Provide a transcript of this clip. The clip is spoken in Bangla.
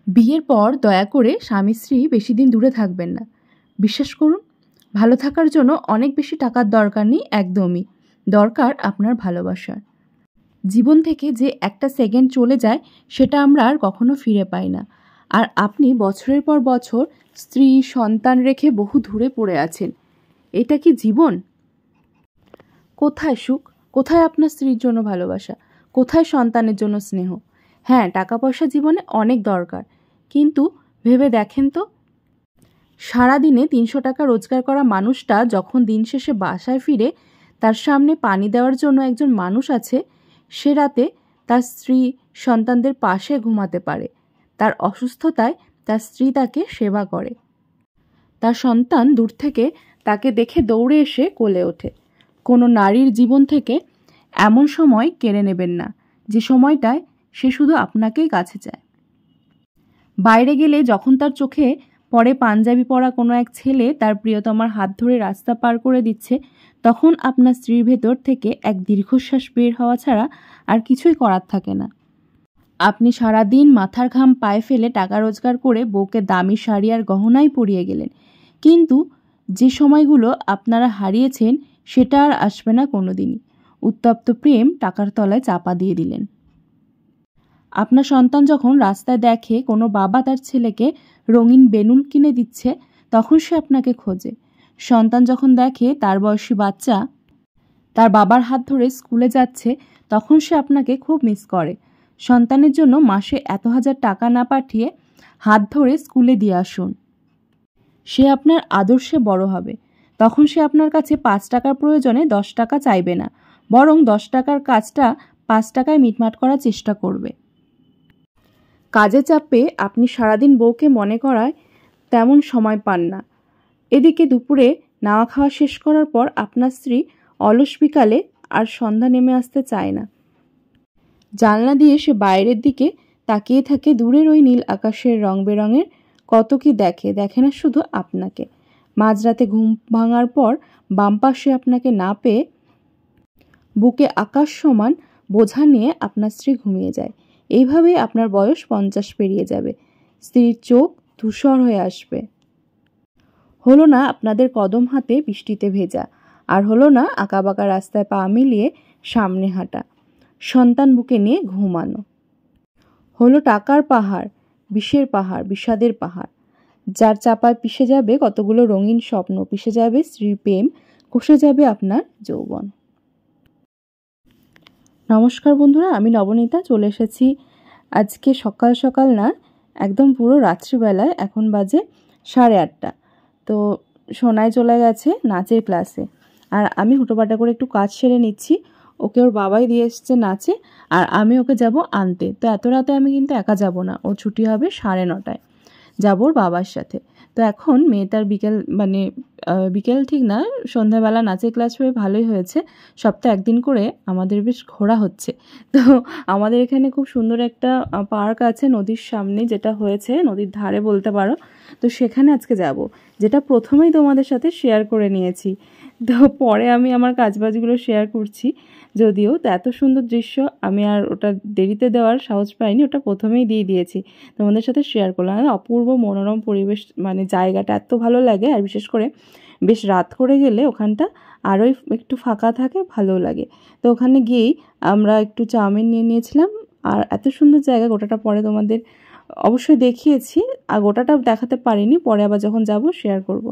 বিয়ের পর দয়া করে স্বামী স্ত্রী বেশি দিন দূরে থাকবেন না। বিশ্বাস করুন, ভালো থাকার জন্য অনেক বেশি টাকার দরকার নেই, একদমই। দরকার আপনার ভালোবাসার। জীবন থেকে যে একটা সেকেন্ড চলে যায় সেটা আমরা আর কখনো ফিরে পাই না। আর আপনি বছরের পর বছর স্ত্রী সন্তান রেখে বহু দূরে পড়ে আছেন। এটা কি জীবন? কোথায় সুখ? কোথায় আপনার স্ত্রীর জন্য ভালোবাসা? কোথায় সন্তানের জন্য স্নেহ? হ্যাঁ, টাকা পয়সা জীবনে অনেক দরকার, কিন্তু ভেবে দেখেন তো, সারাদিনে ৩০০ টাকা রোজগার করা মানুষটা যখন দিন শেষে বাসায় ফিরে তার সামনে পানি দেওয়ার জন্য একজন মানুষ আছে, সে রাতে তার স্ত্রী সন্তানদের পাশে ঘুমাতে পারে। তার অসুস্থতায় তার স্ত্রী তাকে সেবা করে। তার সন্তান দূর থেকে তাকে দেখে দৌড়ে এসে কোলে ওঠে। কোনো নারীর জীবন থেকে এমন সময় কেড়ে নেবেন না যে সময়টায় সে শুধু আপনাকেই কাছে চায়। বাইরে গেলে যখন তার চোখে পরে পাঞ্জাবি পরা কোনো এক ছেলে তার প্রিয়তমার হাত ধরে রাস্তা পার করে দিচ্ছে, তখন আপনার স্ত্রীর ভেতর থেকে এক দীর্ঘশ্বাস বের হওয়া ছাড়া আর কিছুই করার থাকে না। আপনি সারাদিন মাথার ঘাম পায়ে ফেলে টাকা রোজগার করে বউকে দামি শাড়ি আর গহনাই পরিয়ে গেলেন, কিন্তু যে সময়গুলো আপনারা হারিয়েছেন সেটা আর আসবে না কোনোদিনই। উত্তপ্ত প্রেম টাকার তলায় চাপা দিয়ে দিলেন। আপনার সন্তান যখন রাস্তায় দেখে কোনো বাবা তার ছেলেকে রঙিন বেলুন কিনে দিচ্ছে, তখন সে আপনাকে খোঁজে। সন্তান যখন দেখে তার বয়সী বাচ্চা তার বাবার হাত ধরে স্কুলে যাচ্ছে, তখন সে আপনাকে খুব মিস করে। সন্তানের জন্য মাসে এত হাজার টাকা না পাঠিয়ে হাত ধরে স্কুলে দিয়ে আসুন। সে আপনার আদর্শে বড় হবে। তখন সে আপনার কাছে ৫ টাকার প্রয়োজনে ১০ টাকা চাইবে না, বরং ১০ টাকার কাজটা ৫ টাকায় মিটমাট করার চেষ্টা করবে। কাজে চাপে আপনি সারাদিন বউকে মনে করায় তেমন সময় পান না। এদিকে দুপুরে নাওয়া খাওয়া শেষ করার পর আপনার স্ত্রী অলস বিকালে আর সন্ধ্যা নেমে আসতে চায় না। জানলা দিয়ে সে বাইরের দিকে তাকিয়ে থাকে। দূরের ওই নীল আকাশের রং বেরঙের কত কি দেখে, দেখে না শুধু আপনাকে। মাঝরাতে ঘুম ভাঙার পর বাম পাশে আপনাকে না পেয়ে বুকে আকাশ সমান বোঝা নিয়ে আপনার স্ত্রী ঘুমিয়ে যায়। এইভাবেই আপনার বয়স ৫০ পেরিয়ে যাবে। স্ত্রীর চোখ ধূসর হয়ে আসবে। হলো না আপনাদের কদম হাতে বৃষ্টিতে ভেজা, আর হলো না আঁকাবাঁকা রাস্তায় পা মিলিয়ে সামনে হাঁটা, সন্তান বুকে নিয়ে ঘুমানো। হলো টাকার পাহাড়, বিষের পাহাড়, বিষাদের পাহাড়, যার চাপায় পিষে যাবে কতগুলো রঙিন স্বপ্ন, পিষে যাবে স্ত্রীর প্রেম, কষে যাবে আপনার যৌবন। নমস্কার বন্ধুরা, আমি নবনীতা চলে এসেছি আজকে সকাল সকাল না, একদম পুরো রাত্রিবেলায়। এখন বাজে 8:30। তো সোনাই চলে গেছে নাচের ক্লাসে, আর আমি হুটোপাটা করে একটু কাজ সেরে নিচ্ছি। ওকে ওর বাবাই দিয়ে এসছে নাচে, আর আমি ওকে যাব আনতে। তো এত রাতে আমি কিন্তু একা যাব না, ওর ছুটি হবে 9:30, যাব ওর বাবার সাথে। তো এখন মেয়েটার বিকেল ঠিক না, সন্ধ্যাবেলা নাচের ক্লাস হয়ে ভালোই হয়েছে। সপ্তাহে একদিন করে আমাদের বেশ ঘোরা হচ্ছে। তো আমাদের এখানে খুব সুন্দর একটা পার্ক আছে নদীর সামনে, যেটা হয়েছে নদীর ধারে বলতে পারো। তো সেখানে আজকে যাব, যেটা প্রথমেই তোমাদের সাথে শেয়ার করে নিয়েছি। তো পরে আমি আমার কাজবাজগুলো শেয়ার করছি যদিও। তো এত সুন্দর দৃশ্য আমি আর ওটা দেরিতে দেওয়ার সাহস পাইনি, ওটা প্রথমেই দিয়ে দিয়েছি, তোমাদের সাথে শেয়ার করলাম। অপূর্ব মনোরম পরিবেশ, জায়গাটা এত ভালো লাগে। আর বিশেষ করে বেশ রাত করে গেলে ওখানটা আরোই একটু ফাঁকা থাকে, ভালো লাগে। তো ওখানে গিয়েই আমরা একটু চাউমিন নিয়ে নিয়েছিলাম। আর এত সুন্দর জায়গা, গোটাটা পরে তোমাদের অবশ্যই দেখিয়েছি, আর গোটাটা দেখাতে পারিনি, পরে আবার যখন যাব শেয়ার করব।